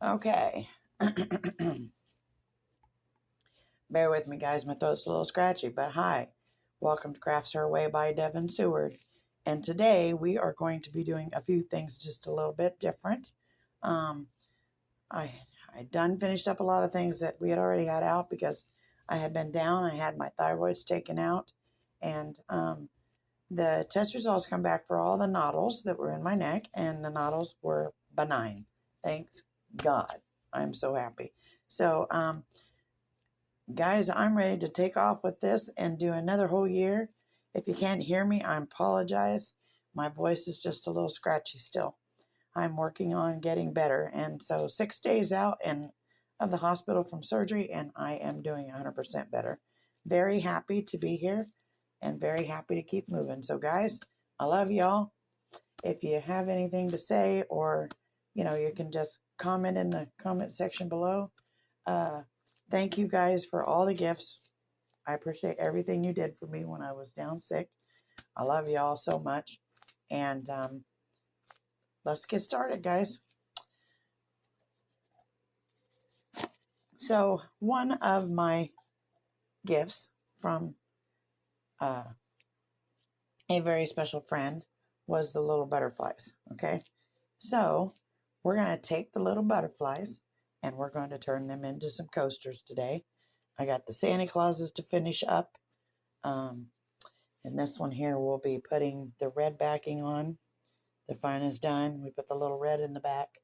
Okay. Bear with me, guys. My throat's a little scratchy, but hi. Welcome to Crafts Her Way by Devin Seward. And today we are going to be doing a few things just a little bit different. Um, I finished up a lot of things that we had already had out because I had been down. I had my thyroids taken out, and the test results come back for all the nodules that were in my neck, and the nodules were benign. Thanks God. I'm so happy. So, guys, I'm ready to take off with this and do another whole year. If you can't hear me, I apologize. My voice is just a little scratchy still. I'm working on getting better. And so 6 days out of the hospital from surgery, and I am doing 100% better. Very happy to be here and very happy to keep moving. So guys, I love y'all. If you have anything to say, or, you can just comment in the comment section below. Thank you guys for all the gifts. I appreciate everything you did for me when I was down sick. I love y'all so much. And let's get started, guys. So one of my gifts from a very special friend was the little butterflies. Okay. So we're going to take the little butterflies and we're going to turn them into some coasters today. I got the Santa Clauses to finish up. And this one here, we'll be putting the red backing on. The front is done. We put the little red in the back.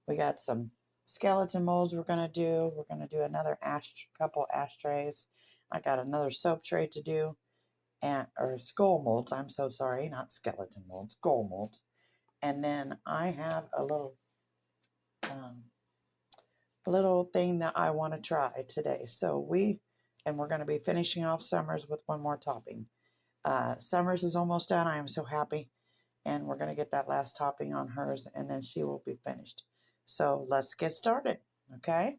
We got some skeleton molds we're going to do. We're going to do another couple ashtrays. I got another soap tray to do. Or skull molds. I'm so sorry. Not skeleton molds. Skull molds. And then I have a little thing that I want to try today. So we're going to be finishing off Summers with one more topping. Summers is almost done. I am so happy. And we're going to get that last topping on hers, and then she will be finished. So let's get started, okay?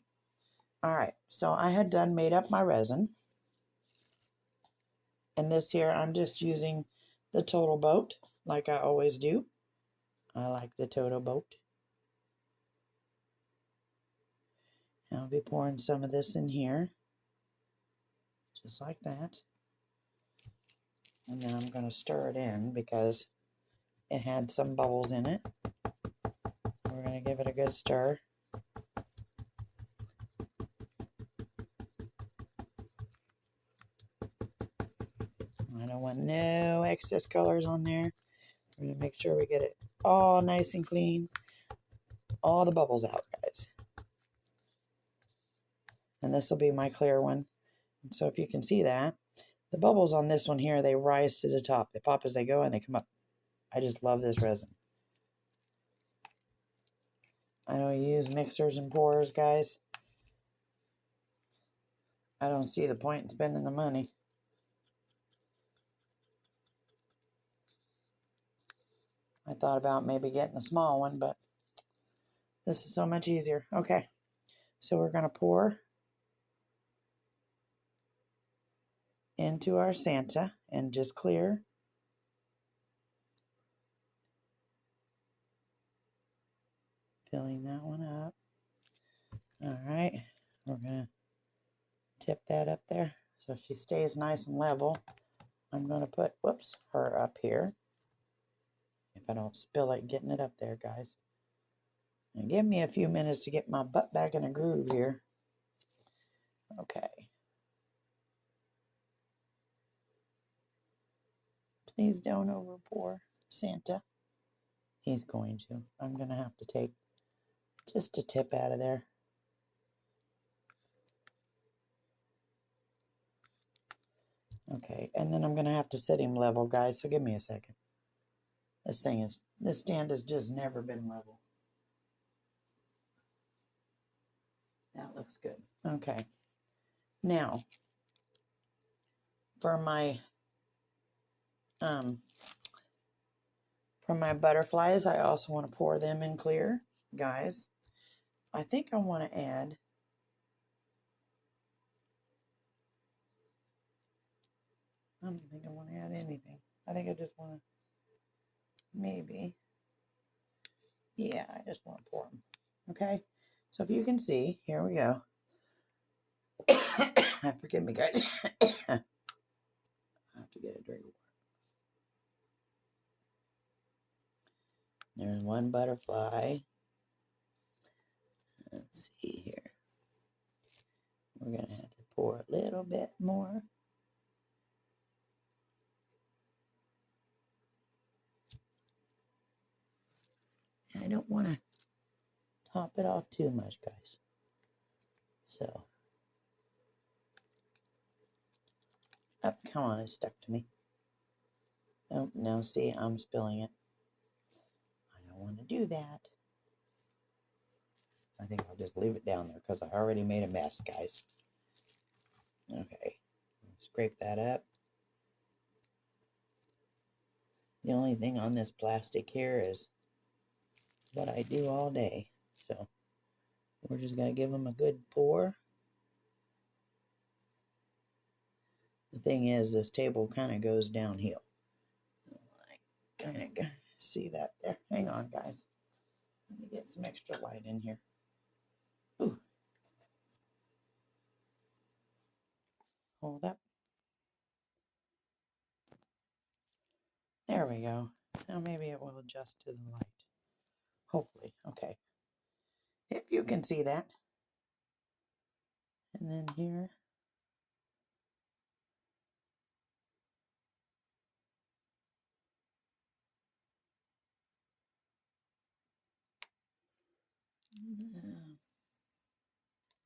All right, so I had made up my resin. And this here, I'm just using the Total Boat, like I always do. I like the Total Boat. And I'll be pouring some of this in here, just like that. And then I'm going to stir it in because it had some bubbles in it. We're going to give it a good stir. I don't want no excess colors on there. We're going to make sure we get it all nice and clean. All the bubbles out, guys. And this will be my clear one. And so if you can see that, the bubbles on this one here, they rise to the top. They pop as they go and they come up. I just love this resin. I know you use mixers and pourers, guys. I don't see the point in spending the money. I thought about maybe getting a small one, but this is so much easier. Okay, so we're going to pour into our Santa and just clear. Filling that one up. All right, we're going to tip that up there so she stays nice and level. I'm going to put, her up here. If I don't spill it, getting it up there, guys. And give me a few minutes to get my butt back in a groove here. Okay. Please don't over pour Santa. He's going to. I'm going to have to take just a tip out of there. Okay, and then I'm going to have to set him level, guys, so give me a second. This stand has just never been level. That looks good. Okay. Now, for my butterflies, I also want to pour them in clear, guys. I think I want to add I don't think I want to add anything. I think I just want to maybe. Yeah, I just want to pour them. Okay. So if you can see, here we go. Forgive me, guys. I have to get a drink of water. There's one butterfly. Let's see here. We're going to have to pour a little bit more. I don't want to top it off too much, guys. So, oh, come on, it stuck to me. Oh, no, see, I'm spilling it. I don't want to do that. I think I'll just leave it down there because I already made a mess, guys. Okay, scrape that up. The only thing on this plastic here is what I do all day. So, we're just going to give them a good pour. The thing is, this table kind of goes downhill. I kind of see that there. Hang on, guys. Let me get some extra light in here. Ooh. Hold up. There we go. Now maybe it will adjust to the light. Hopefully. Okay. If you can see that. And then here.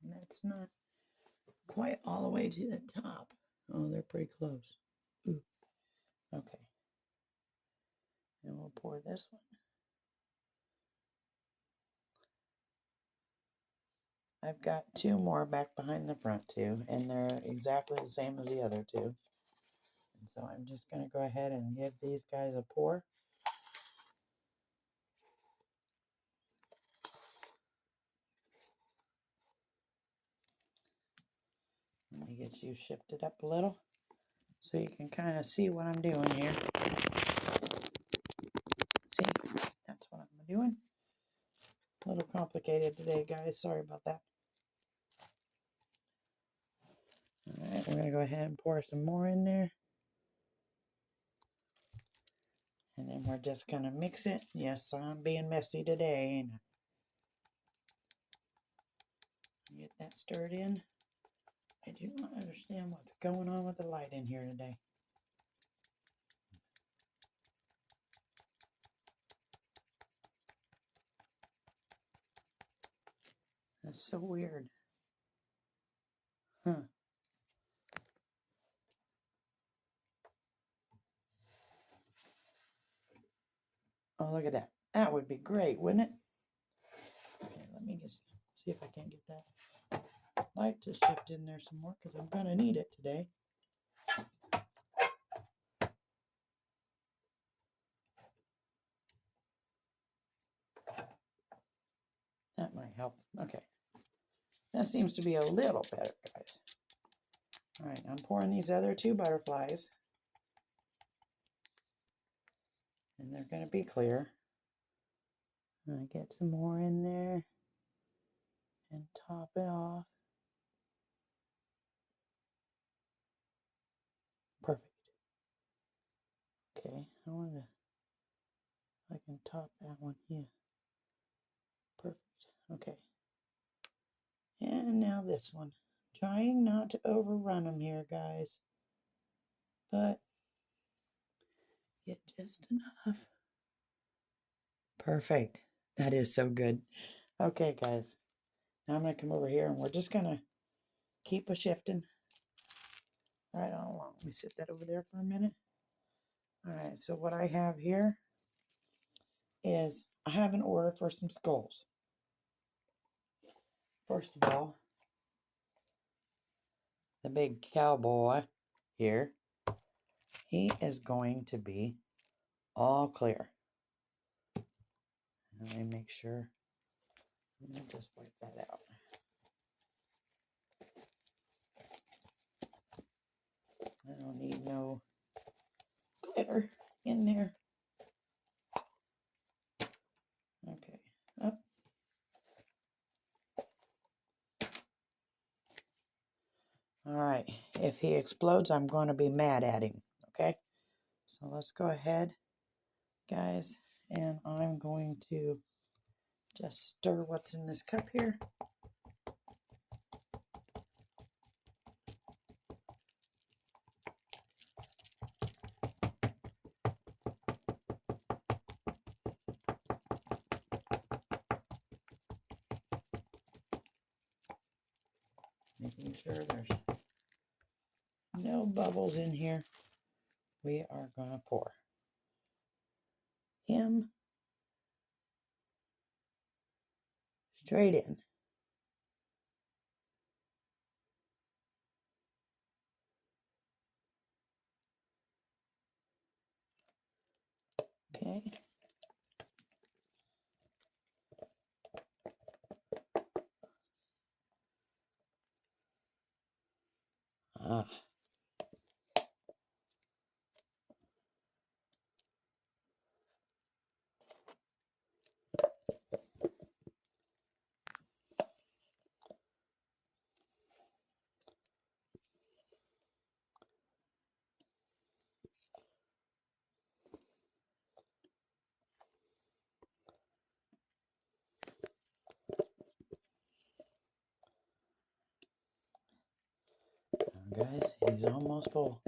That's not quite all the way to the top. Oh, they're pretty close. Ooh. Okay. And we'll pour this one. I've got two more back behind the front too, and they're exactly the same as the other two. And so I'm just going to go ahead and give these guys a pour. Let me get you shifted up a little so you can kind of see what I'm doing here. See, that's what I'm doing. A little complicated today, guys. Sorry about that. All right, we're going to go ahead and pour some more in there. And then we're just going to mix it. Yes, I'm being messy today. Get that stirred in. I do not understand what's going on with the light in here today. That's so weird. Huh. Oh, look at that. That would be great, wouldn't it? Okay, let me just see if I can't get that light to shift in there some more because I'm going to need it today. That might help. Okay. That seems to be a little better, guys. All right, I'm pouring these other two butterflies. And they're going to be clear. I get some more in there and top it off. Perfect. Okay, I can top that one. Yeah. Perfect. Okay. And now this one. Trying not to overrun them here, guys. But get just enough. Perfect. That is so good. Okay, guys. Now I'm going to come over here and we're just going to keep a shifting right on along. Let me sit that over there for a minute. All right, so what I have here is I have an order for some skulls. First of all, the big cowboy here, he is going to be all clear. Let me make sure. Let me just wipe that out. I don't need no glitter in there. Okay, up. if he explodes, I'm going to be mad at him. Okay, so let's go ahead, guys, and I'm going to just stir what's in this cup here. Making sure there's no bubbles in here. We are going to pour him straight in. Okay. Ah. Now, guys, he's almost full.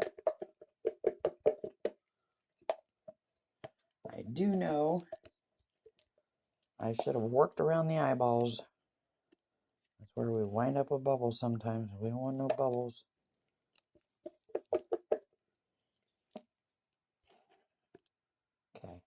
I do know I should have worked around the eyeballs. That's where we wind up with bubbles sometimes. We don't want no bubbles. Okay.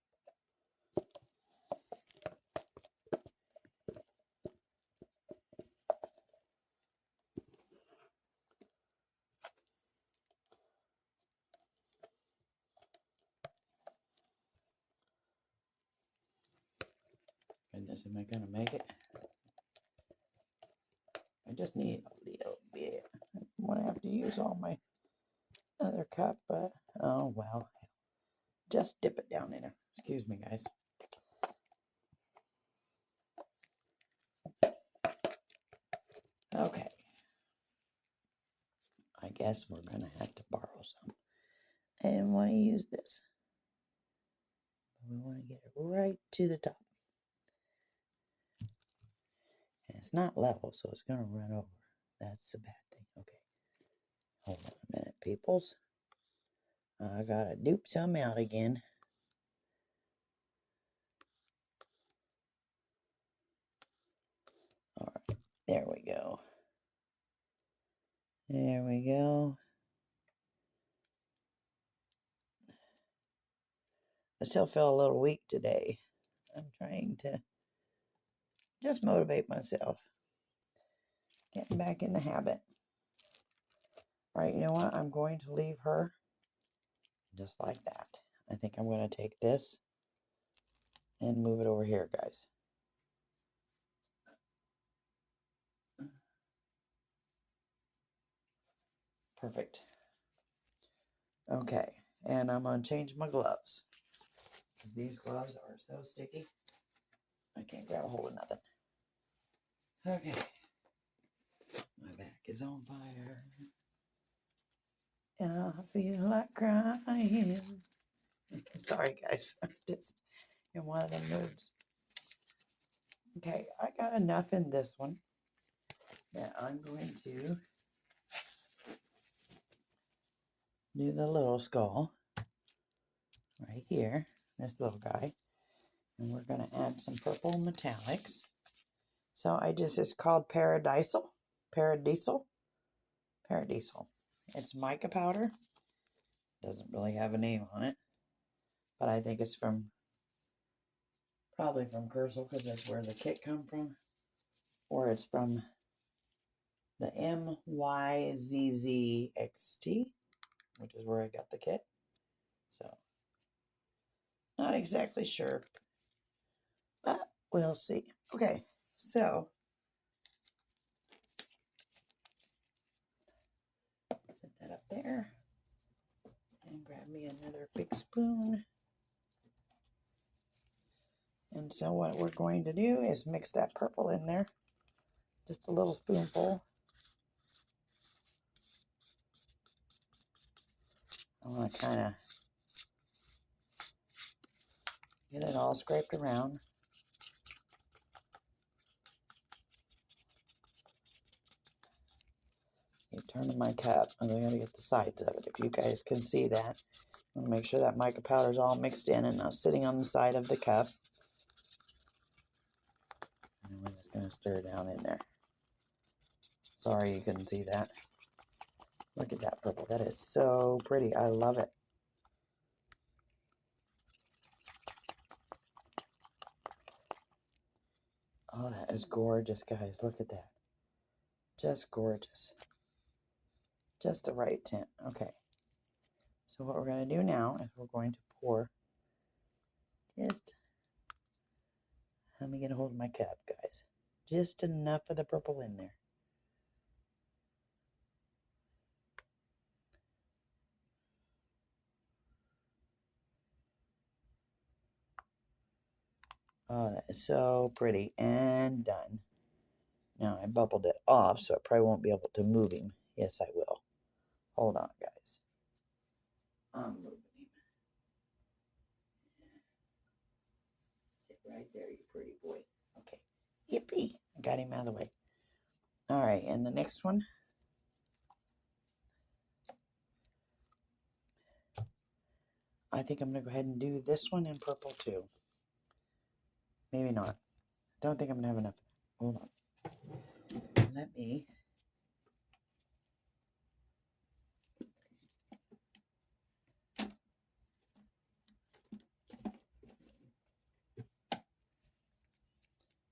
Goodness, am I going to make it? I just need a little bit. I want to have to use all my other cup, but oh well. Just dip it down in there. Excuse me, guys. Okay. I guess we're going to have to borrow some. And want to use this. We want to get it right to the top. And it's not level, so it's going to run over. That's a bad thing. Okay. Hold on a minute, peoples. I got to dupe some out again. All right. There we go. There we go. I still feel a little weak today. I'm trying to just motivate myself. Getting back in the habit. All right, you know what? I'm going to leave her just like that. I think I'm going to take this and move it over here, guys. Perfect. Okay, and I'm going to change my gloves because these gloves are so sticky. I can't grab a hold of nothing. Okay. My back is on fire. And I feel like crying. Sorry, guys. I'm just in one of them moods. Okay, I got enough in this one that I'm going to do the little skull right here, this little guy. And we're going to add some purple metallics. So it's called Paradisal. Paradisal. Paradisal. It's mica powder. Doesn't really have a name on it. But I think it's probably from Kersal because that's where the kit come from. Or it's from the MYZZXT, which is where I got the kit. So, not exactly sure, but we'll see. Okay, so set that up there and grab me another big spoon. And so what we're going to do is mix that purple in there, just a little spoonful. I want to kind of get it all scraped around. Keep turning my cup. I'm going to get the sides of it if you guys can see that. I'm going to make sure that mica powder is all mixed in and now sitting on the side of the cup. And we're just going to stir down in there. Sorry you couldn't see that. Look at that purple. That is so pretty. I love it. Oh, that is gorgeous, guys. Look at that. Just gorgeous. Just the right tint. Okay. So what we're going to do now is we're going to pour just, let me get a hold of my cup, guys. Just enough of the purple in there. Oh, that is so pretty and done. Now I bubbled it off, so I probably won't be able to move him. Yes, I will. Hold on, guys. I'm moving him. Sit right there, you pretty boy. Okay. Yippee. I got him out of the way. All right, and the next one. I think I'm going to go ahead and do this one in purple too. Maybe not. I don't think I'm going to have enough. Hold on. Let me.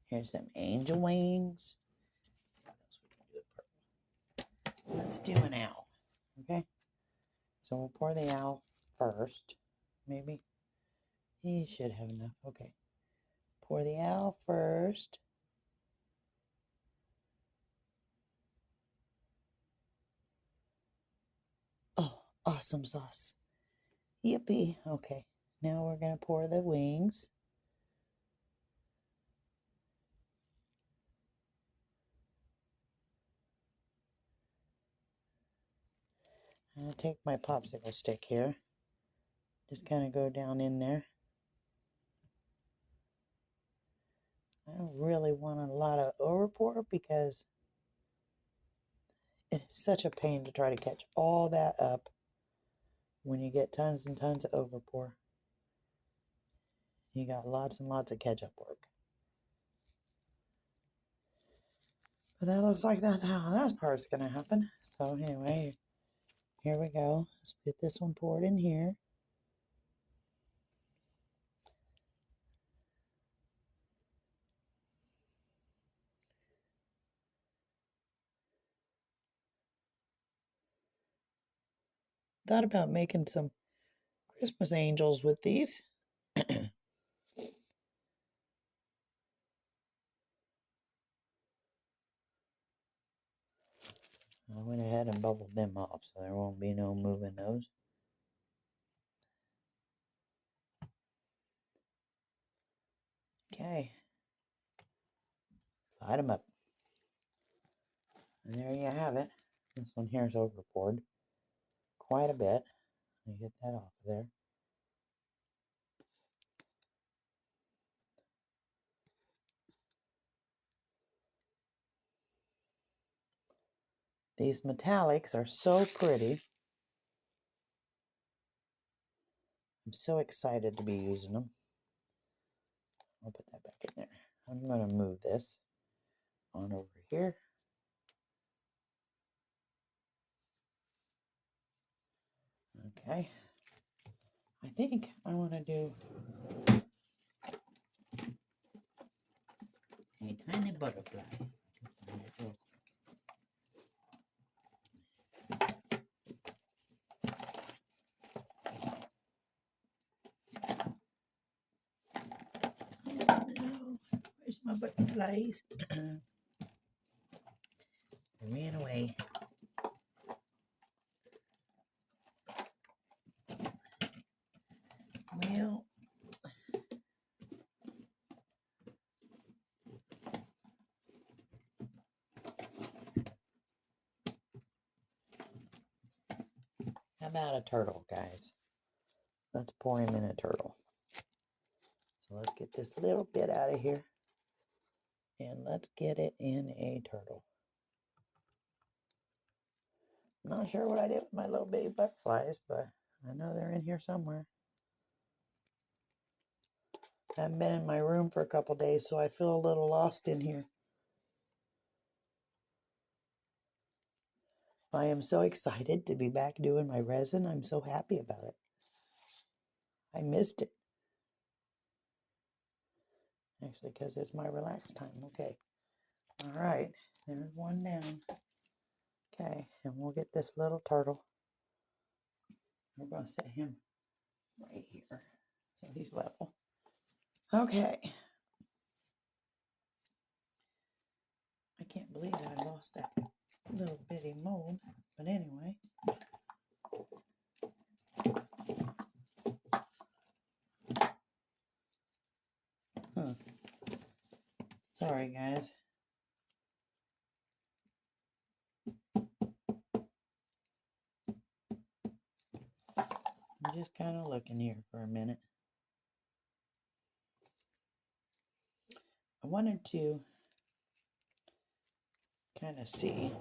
Here's some angel wings. Let's do an owl. Okay. So we'll pour the owl first. Maybe. He should have enough. Okay. Pour the owl first. Oh, awesome sauce. Yippee. Okay. Now we're going to pour the wings. I'm going to take my popsicle stick here. Just kind of go down in there. I don't really want a lot of overpour because it's such a pain to try to catch all that up when you get tons and tons of overpour. You got lots and lots of catch-up work. But that looks like that's how that part's going to happen. So anyway, here we go. Let's get this one poured in here. Thought about making some Christmas angels with these. I went ahead and bubbled them off, so there won't be no moving those. Okay. Light them up. And there you have it. This one here is overpoured quite a bit. Let me get that off of there. These metallics are so pretty. I'm so excited to be using them. I'll put that back in there. I'm going to move this on over here. Okay. I think I want to do a tiny butterfly. Where's my butterflies? They ran away. Well, about a turtle, guys? Let's pour him in a turtle. So let's get this little bit out of here. And let's get it in a turtle. I'm not sure what I did with my little bitty butterflies, but I know they're in here somewhere. I haven't been in my room for a couple days, so I feel a little lost in here. I am so excited to be back doing my resin. I'm so happy about it. I missed it. Actually, because it's my relaxed time. Okay. All right. There's one down. Okay. And we'll get this little turtle. We're going to set him right here so he's level. Okay. I can't believe that I lost that little bitty mold. But anyway. Sorry, guys. I'm just kind of looking here for a minute. I wanted to kind of see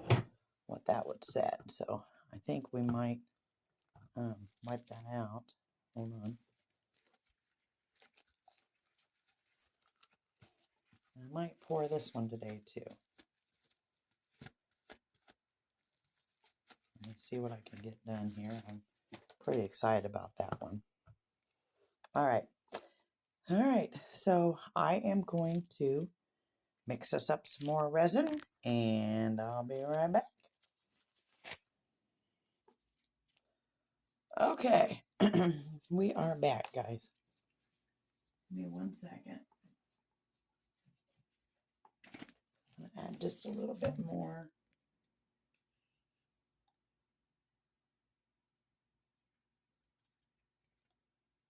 what that would set. So I think we might wipe that out. Hold on. I might pour this one today too. Let's see what I can get done here. I'm pretty excited about that one. All right. All right. So I am going to mix us up some more resin and I'll be right back. Okay. We are back, guys. Give me 1 second. I'll add just a little bit more.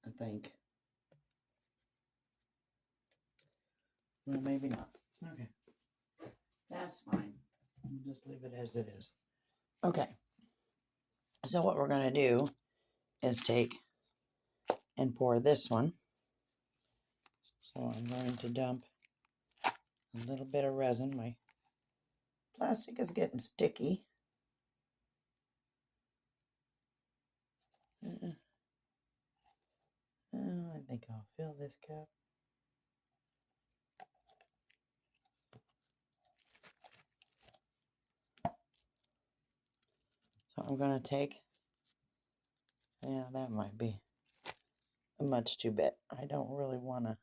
I think. Well, maybe not. Okay. That's fine. We'll just leave it as it is. Okay. So what we're going to do is take and pour this one. So I'm going to dump a little bit of resin. My plastic is getting sticky. I think I'll fill this cup. So I'm going to take, yeah, that might be a much too bit. I don't really want to,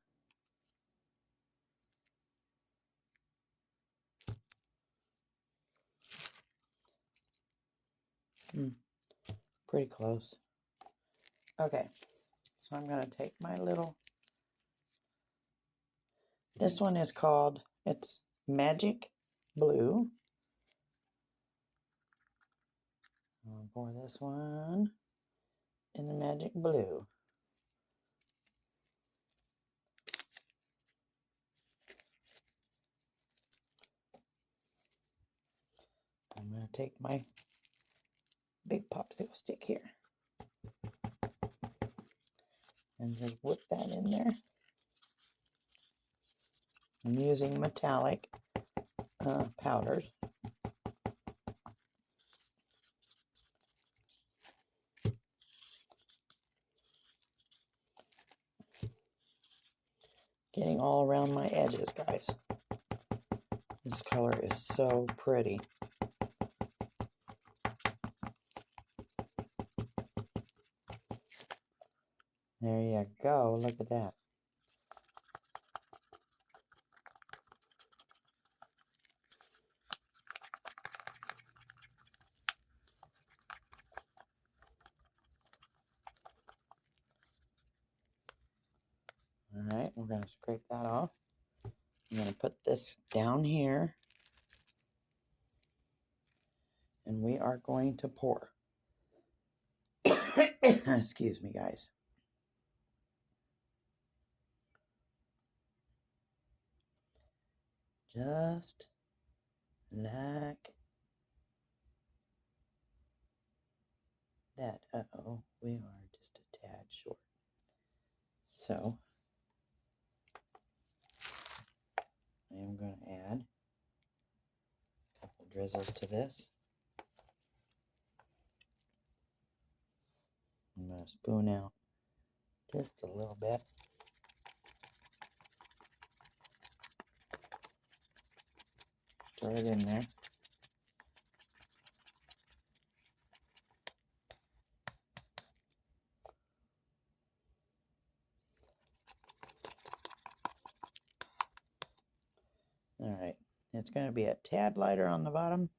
pretty close. Okay, so I'm going to take my little, this one is called, it's Magic Blue. I'm going to pour this one in the Magic Blue. I'm going to take my big popsicle stick here and just whip that in there. I'm using metallic powders. Getting all around my edges, guys. This color is so pretty. There you go. Look at that. All right, we're going to scrape that off. I'm going to put this down here. And we are going to pour. Excuse me, guys. Just like that, uh-oh, we are just a tad short. So I am going to add a couple drizzles to this. I'm going to spoon out just a little bit. Throw it in there. All right, it's going to be a tad lighter on the bottom.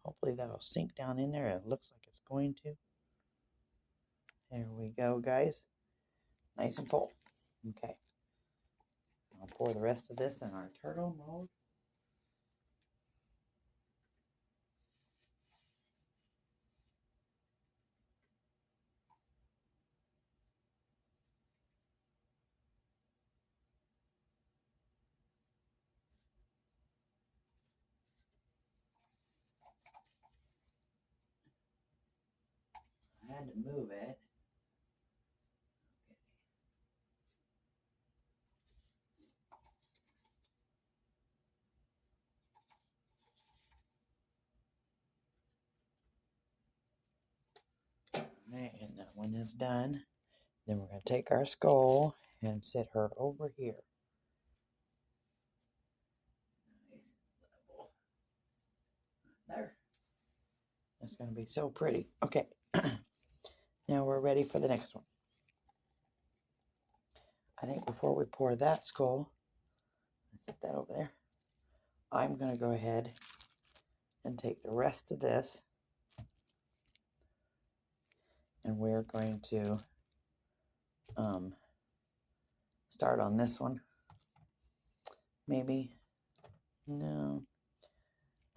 Hopefully that'll sink down in there. It looks like it's going to. There we go, guys. Nice and full. Okay. I'll pour the rest of this in our turtle mold. I had to move it. Okay. And that one is done. Then we're going to take our skull and sit her over here. Nice level. There. That's going to be so pretty. Okay. Now we're ready for the next one. I think before we pour that skull, let's set that over there. I'm going to go ahead and take the rest of this, and we're going to start on this one. Maybe. No,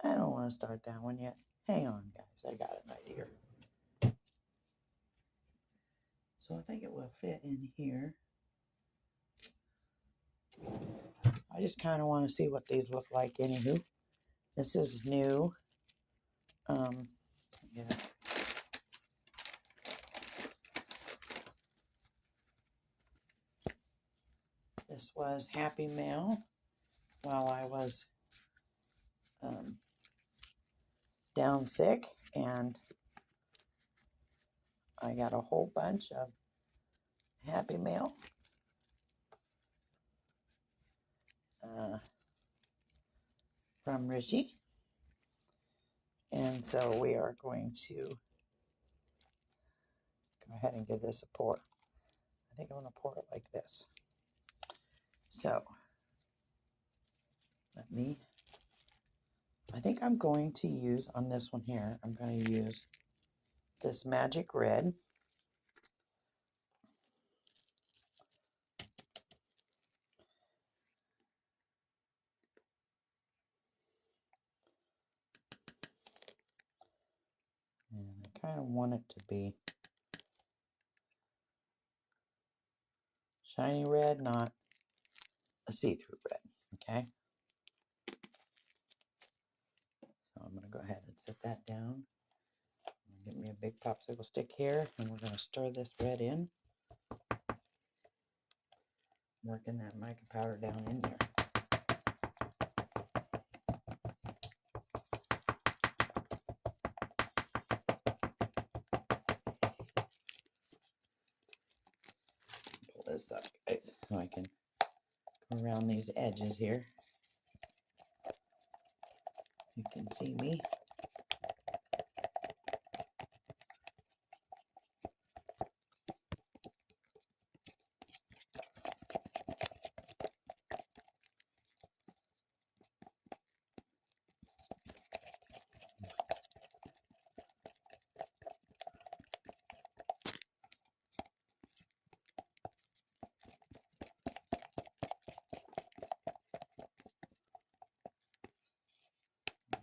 I don't want to start that one yet. Hang on, guys. I got an idea. So I think it will fit in here. I just kind of want to see what these look like. Anywho, this is new. Yeah. This was Happy Mail while I was down sick, and I got a whole bunch of Happy Mail. From Rishi. And so we are going to go ahead and give this a pour. I think I'm going to pour it like this. So I think I'm going to use on this one here, I'm going to use this magic red. And I kind of want it to be shiny red, not a see-through red, okay? So I'm going to go ahead and set that down. Get me a big popsicle stick here, and we're going to stir this red in. Working that mica powder down in there. Pull this up, guys, so I can go around these edges here. You can see me.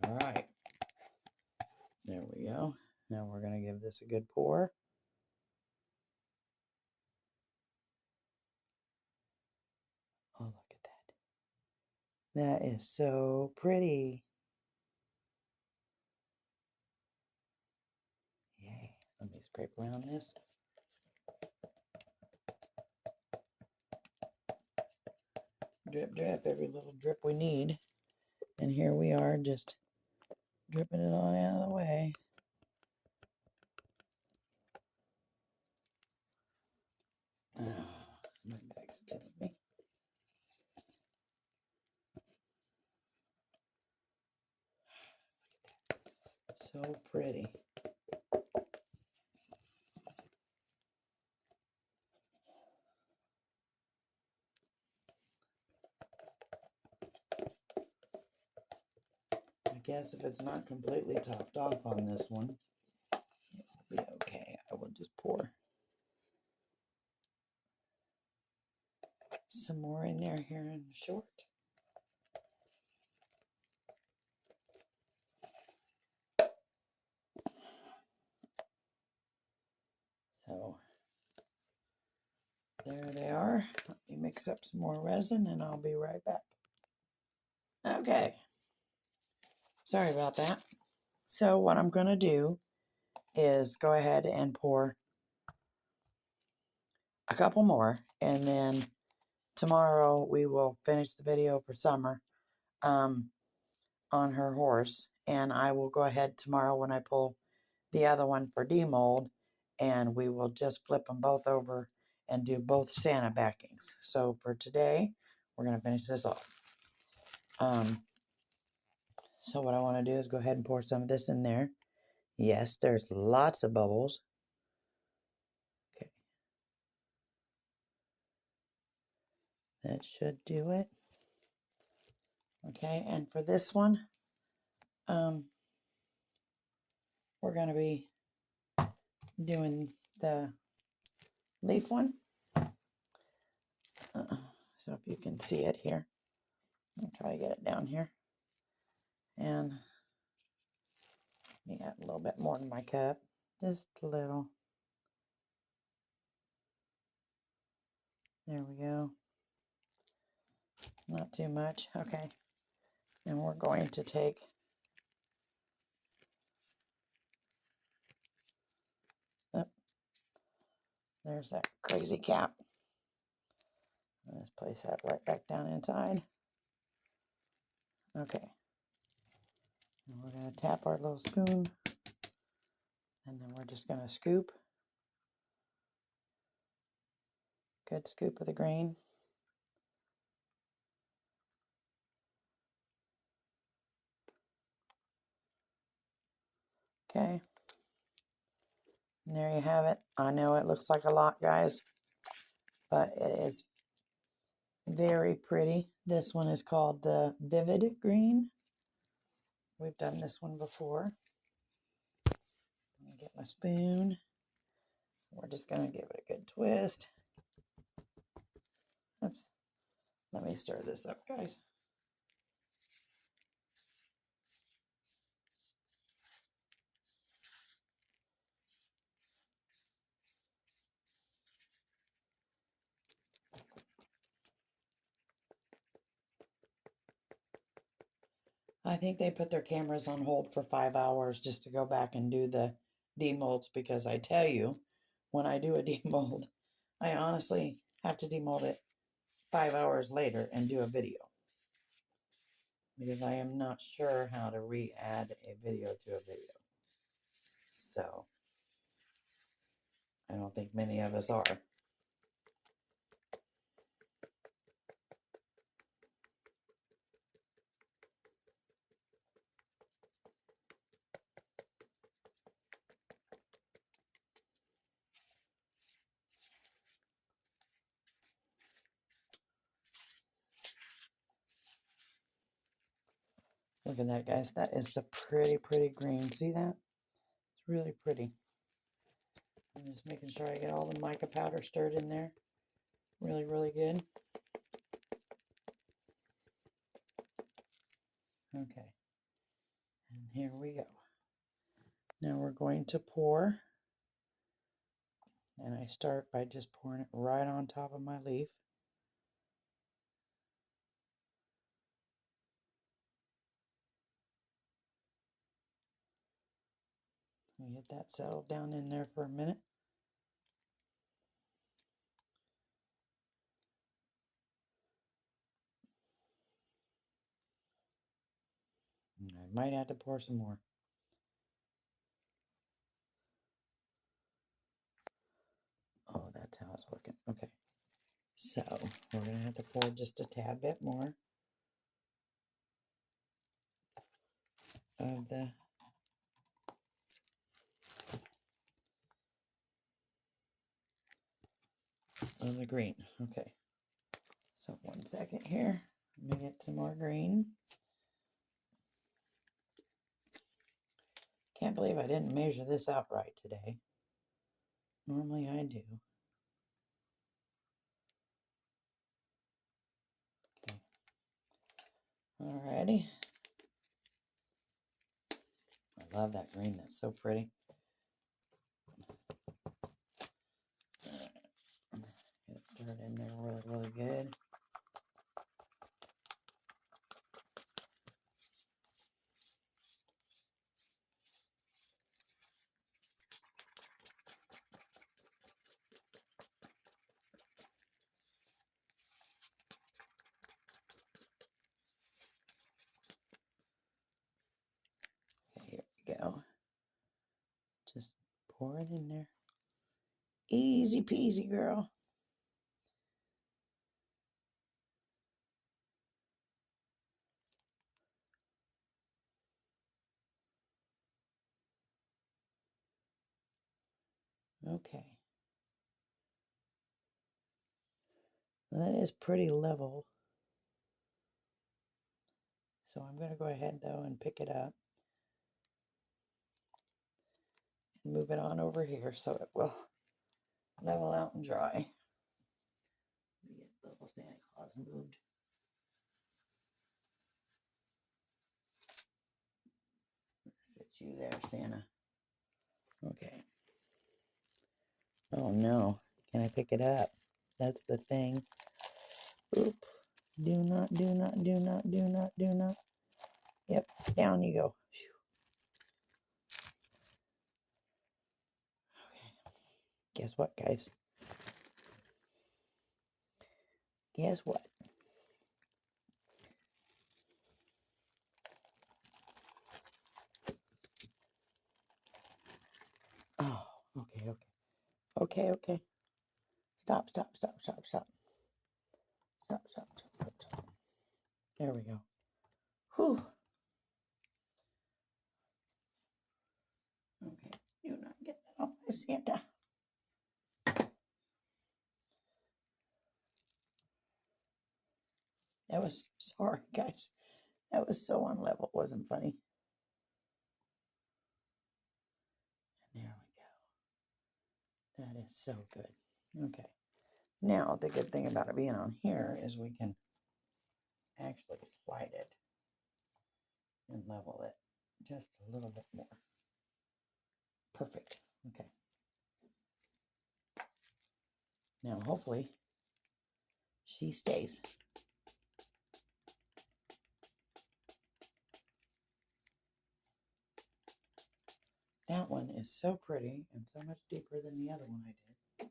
All right, there we go. Now we're going to give this a good pour. Oh, look at that. That is so pretty. Yay. scrape around this. Drip, drip, every little drip we need. And here we are, just dripping it on out of the way. Oh, my bag's killing me. So pretty. I guess if it's not completely topped off on this one, it'll be okay. I will just pour some more in there here in short. So there they are. Let me mix up some more resin and I'll be right back. Okay. Sorry about that. So what I'm going to do is go ahead and pour a couple more, and then tomorrow we will finish the video for Summer on her horse, and I will go ahead tomorrow when I pull the other one for demold, and we will just flip them both over and do both Santa backings. So for today, we're going to finish this off. So what I want to do is go ahead and pour some of this in there. Yes, there's lots of bubbles. Okay. That should do it. Okay, and for this one, we're going to be doing the leaf one. So if you can see it here, I'll try to get it down here. And let me add a little bit more to my cup, just a little. There we go. Not too much. Okay. And we're going to take there's that crazy cap. Let's place that right back down inside. Okay. And we're going to tap our little spoon. And then we're just going to scoop. Good scoop of the grain. Okay. And there you have it. I know it looks like a lot, guys, but it is very pretty. This one is called the Vivid Green. We've done this one before. Let me get my spoon. We're just going to give it a good twist. Oops. Let me stir this up, guys. I think they put their cameras on hold for 5 hours just to go back and do the demolds, because I tell you, when I do a demold, I honestly have to demold it 5 hours later and do a video, because I am not sure how to re-add a video to a video. So I don't think many of us are. Look at that, guys. That is a pretty, pretty green. See that? It's really pretty. I'm just making sure I get all the mica powder stirred in there. Really, really good. Okay. And here we go. Now we're going to pour. And I start by just pouring it right on top of my leaf. Let me get that settled down in there for a minute. I might have to pour some more. Oh, that's how it's looking. Okay. So we're going to have to pour just a tad bit more of the green. Okay. So 1 second here. Let me get some more green. Can't believe I didn't measure this out right today. Normally I do. Okay. Alrighty. I love that green. That's so pretty. Get it in there really, really good. Okay, here we go. Just pour it in there. Easy peasy, girl. Okay. Well, that is pretty level. So I'm going to go ahead though and pick it up and move it on over here so it will level out and dry. Let me get the little Santa Claus moved. Sit you there, Santa. Okay. Oh no. Can I pick it up? That's the thing. Oop. Do not, do not, do not, do not, do not. Yep. Down you go. Okay. Guess what, guys? Guess what? Oh, okay, okay. Okay, okay. Stop, stop, stop, stop, stop. Stop, stop, stop, stop, stop. There we go. Whew. Okay, do not get that off my Santa. That was, sorry guys. That was so unlevel. It wasn't funny. And there we go. That is so good. Okay. Now, the good thing about it being on here is we can actually flight it and level it just a little bit more. Perfect. Okay. Now, hopefully, she stays. That one is so pretty and so much deeper than the other one I did.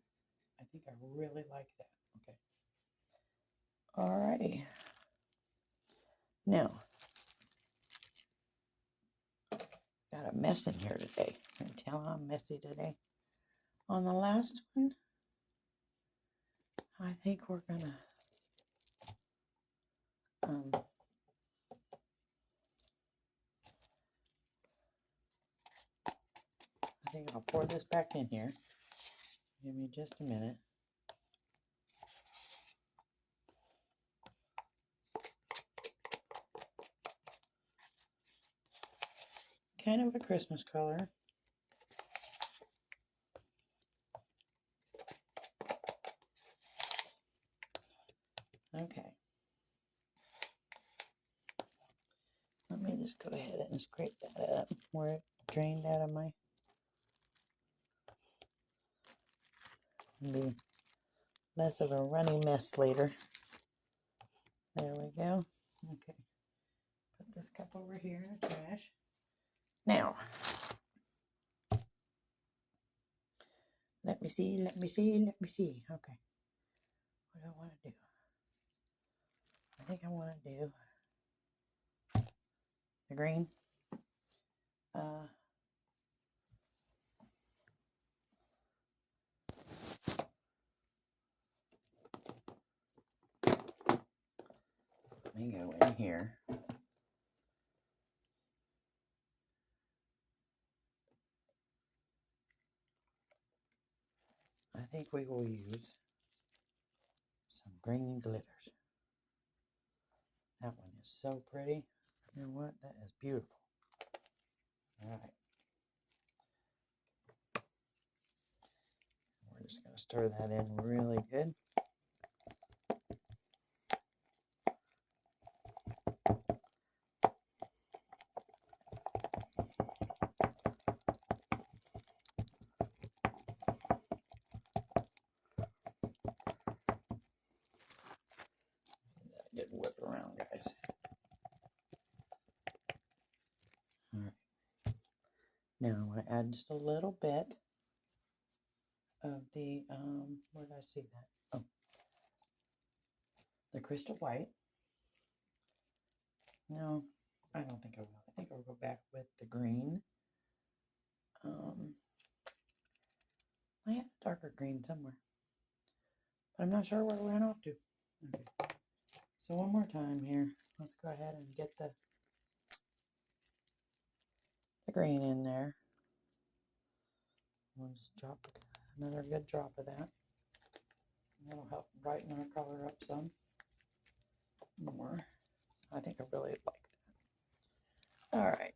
I think I really like that. Okay. Alrighty. Now, got a mess in here today. Can you tell I'm messy today? On the last one, I think we're gonna I think I'll pour this back in here. Give me just a minute. Kind of a Christmas color. Okay. Let me just go ahead and scrape that up where it drained out of my... It'll be less of a runny mess later. There we go. Okay. Put this cup over here in the trash. Now, me see, let me see, let me see. Okay. What do I want to do? I think I want to do the green. Let me go in here. I think we will use some green glitters. That one is so pretty. You know what? That is beautiful. All right. We're just going to stir that in really good. Get whip around, guys. All right. Now I want to add just a little bit of the, where did I see that? Oh, the crystal white. No, I don't think I will. I think I'll go back with the green. I had a darker green somewhere, but I'm not sure where it went off to. Okay. So one more time here. Let's go ahead and get the green in there. We'll just drop another good drop of that. That'll help brighten our color up some more. I think I really like that. All right.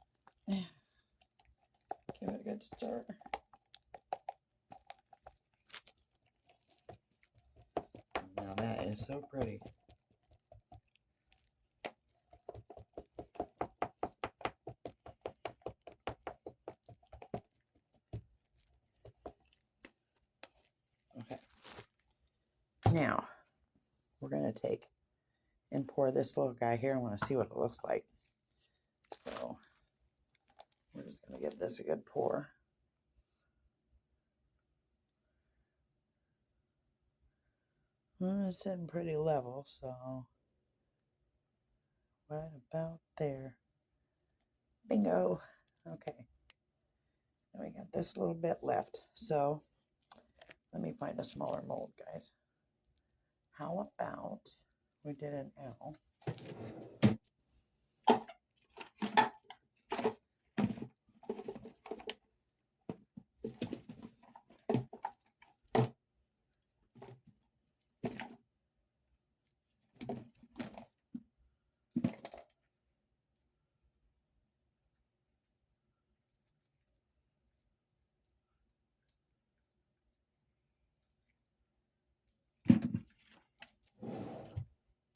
Give it a good stir. Now that is so pretty. Okay. Now, we're going to take and pour this little guy here. I want to see what it looks like. So, we're just going to give this a good pour. Well, it's sitting pretty level, so right about there. Bingo. Okay. Now we got this little bit left. So, let me find a smaller mold, guys. How about we did an L?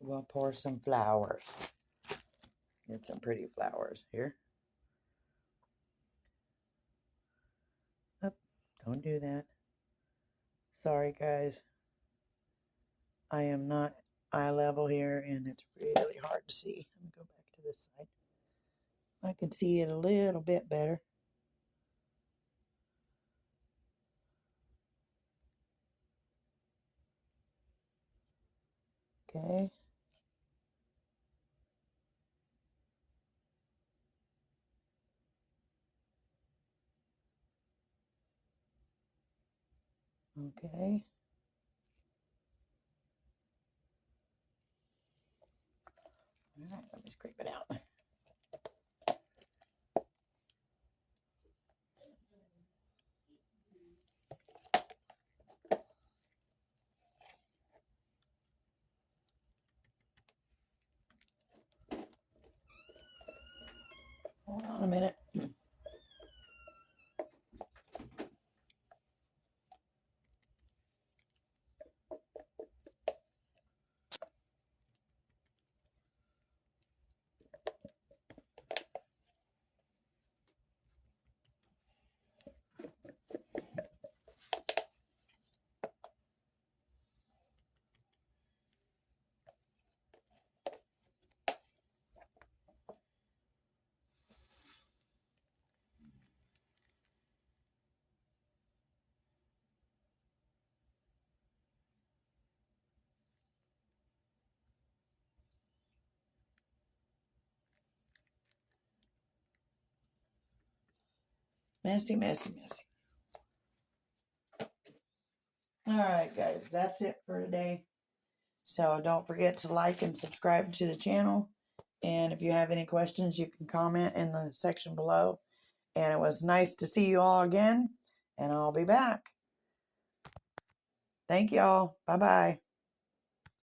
We'll pour some flowers. Get some pretty flowers here. Oh, don't do that. Sorry, guys. I am not eye level here, and it's really hard to see. Let me go back to this side. I can see it a little bit better. Okay. Okay. All right, let me scrape it out. Hold on a minute. Messy, messy, messy. All right, guys, that's it for today. So don't forget to like and subscribe to the channel. And if you have any questions, you can comment in the section below. And it was nice to see you all again. And I'll be back. Thank y'all. Bye-bye.